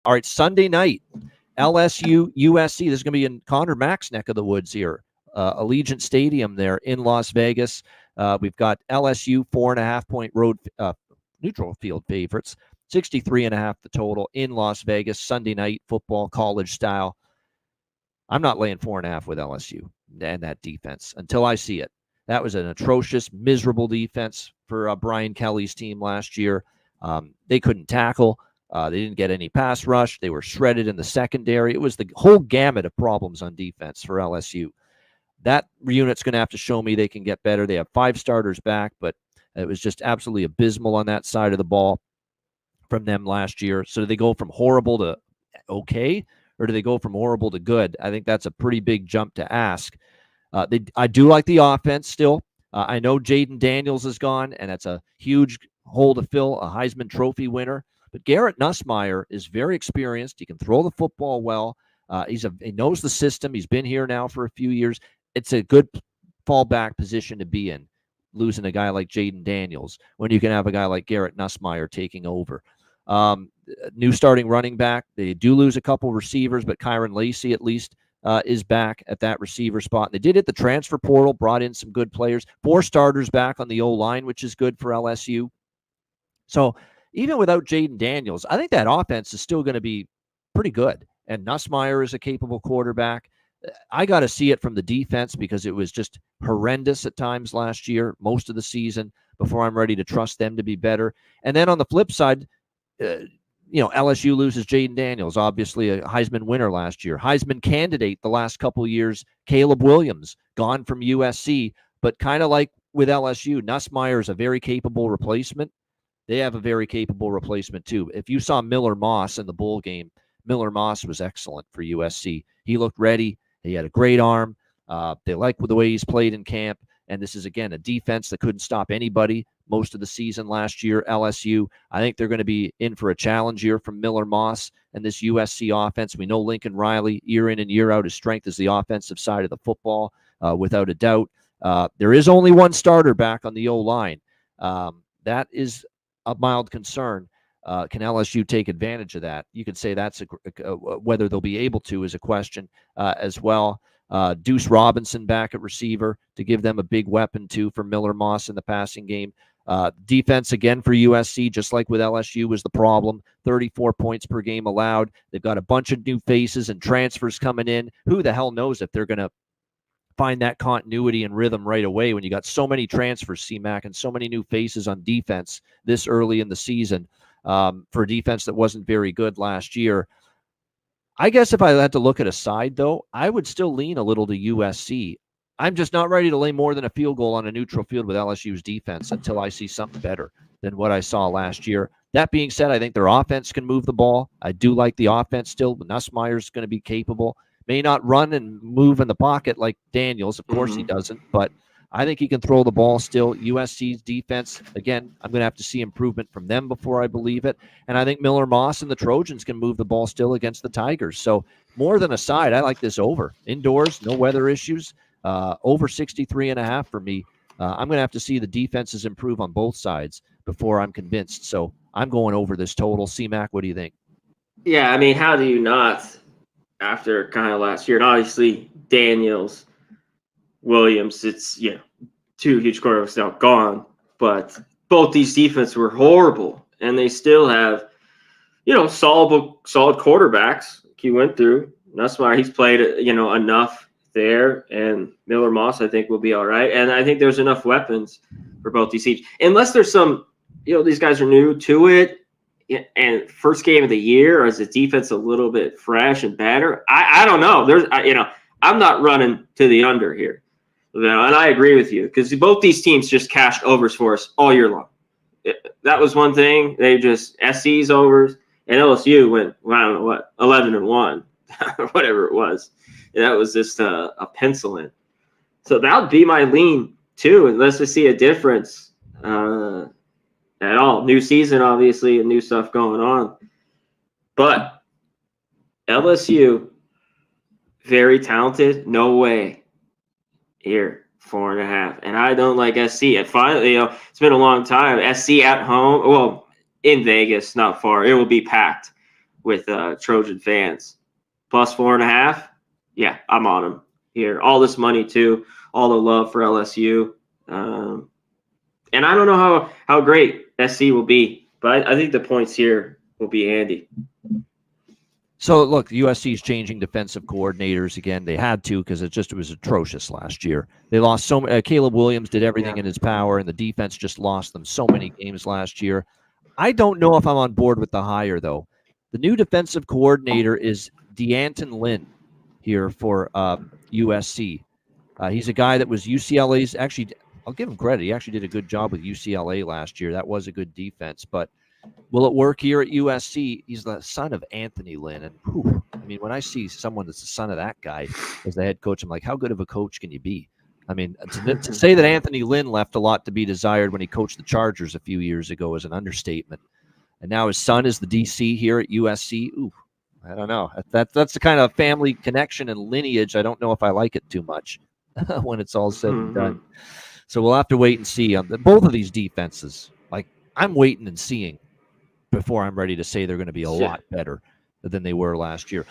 All right, Sunday night, LSU, USC. This is going to be in Connor Mack's neck of the woods here. Allegiant Stadium there in Las Vegas. We've got LSU 4.5-point road neutral field favorites. 63.5 the total in Las Vegas. Sunday night football, college style. I'm not laying 4.5 with LSU and that defense until I see it. That was an atrocious, miserable defense for Brian Kelly's team last year. They couldn't tackle. They didn't get any pass rush. They were shredded in the secondary. It was the whole gamut of problems on defense for LSU. That unit's going to have to show me they can get better. They have 5 starters back, but it was just absolutely abysmal on that side of the ball from them last year. So do they go from horrible to okay, or do they go from horrible to good? I think that's a pretty big jump to ask. I do like the offense still. I know Jaden Daniels is gone, and that's a huge hole to fill, a Heisman Trophy winner. But Garrett Nussmeier is very experienced. He can throw the football well. He knows the system. He's been here now for a few years. It's a good fallback position to be in, losing a guy like Jaden Daniels when you can have a guy like Garrett Nussmeier taking over. New starting running back. They do lose a couple receivers, but Kyron Lacey at least is back at that receiver spot. They did hit the transfer portal, brought in some good players. 4 starters back on the O-line, which is good for LSU. So even without Jaden Daniels, I think that offense is still going to be pretty good. And Nussmeier is a capable quarterback. I got to see it from the defense because it was just horrendous at times last year, most of the season, before I'm ready to trust them to be better. And then on the flip side, LSU loses Jaden Daniels, obviously a Heisman winner last year. Heisman candidate the last couple of years, Caleb Williams, gone from USC. But kind of like with LSU, Nussmeier is a very capable replacement. They have a very capable replacement too. If you saw Miller Moss in the bowl game, Miller Moss was excellent for USC. He looked ready. He had a great arm. They like the way he's played in camp. And this is, again, a defense that couldn't stop anybody most of the season last year, LSU. I think they're going to be in for a challenge year from Miller Moss and this USC offense. We know Lincoln Riley, year in and year out, his strength is the offensive side of the football, without a doubt. There is only 1 starter back on the O-line. That is a mild concern. Can LSU take advantage of that? You could say that's whether they'll be able to is a question as well. Deuce Robinson back at receiver to give them a big weapon too for Miller Moss in the passing game. Defense again for USC, just like with LSU, was the problem. 34 points per game allowed. They've got a bunch of new faces and transfers coming in. Who the hell knows if they're going to find that continuity and rhythm right away when you got so many transfers, C-Mac, and so many new faces on defense this early in the season for a defense that wasn't very good last year. I guess if I had to look at a side, though, I would still lean a little to USC. I'm just not ready to lay more than a field goal on a neutral field with LSU's defense until I see something better than what I saw last year. That being said, I think their offense can move the ball. I do like the offense still, but Nussmeier's going to be capable. May not run and move in the pocket like Daniels. Of course he doesn't, but I think he can throw the ball still. USC's defense, again, I'm going to have to see improvement from them before I believe it. And I think Miller Moss and the Trojans can move the ball still against the Tigers. So more than a side, I like this over. Indoors, no weather issues. Over 63.5 for me. I'm going to have to see the defenses improve on both sides before I'm convinced. So I'm going over this total. C-Mac, what do you think? Yeah, I mean, how do you not after kind of last year? And obviously, Daniels, Williams, it's 2 huge quarterbacks now gone, but both these defenses were horrible, and they still have, solid quarterbacks. He went through. That's why he's played, enough there, and Miller Moss, I think, will be all right. And I think there's enough weapons for both these teams, unless there's some, these guys are new to it, and first game of the year, or is the defense a little bit fresh and better? I don't know. I'm not running to the under here. And I agree with you because both these teams just cashed overs for us all year long. That was one thing. They just SC's overs, and LSU went, I don't know what, 11-1, or whatever it was. And that was just a pencil in. So that would be my lean too, unless we see a difference at all. New season, obviously, and new stuff going on. But LSU, very talented. No way. Here, 4.5. And I don't like SC. And finally, it's been a long time. SC at home, well, in Vegas, not far. It will be packed with Trojan fans. Plus 4.5. Yeah, I'm on them here. All this money too, all the love for LSU. And I don't know how great SC will be, but I think the points here will be handy. So look, USC is changing defensive coordinators again. They had to because it was atrocious last year. They lost so many. Caleb Williams did everything in his power, and the defense just lost them so many games last year. I don't know if I'm on board with the hire though. The new defensive coordinator is D'Anton Lynn here for USC. He's a guy that was UCLA's. Actually, I'll give him credit. He actually did a good job with UCLA last year. That was a good defense, but will it work here at USC? He's the son of Anthony Lynn. And I mean, when I see someone that's the son of that guy as the head coach, I'm like, how good of a coach can you be? I mean, to say that Anthony Lynn left a lot to be desired when he coached the Chargers a few years ago is an understatement. And now his son is the DC here at USC. Ooh, I don't know. That's the kind of family connection and lineage. I don't know if I like it too much when it's all said and done. So we'll have to wait and see on both of these defenses. Like, I'm waiting and seeing before I'm ready to say they're going to be a lot better than they were last year.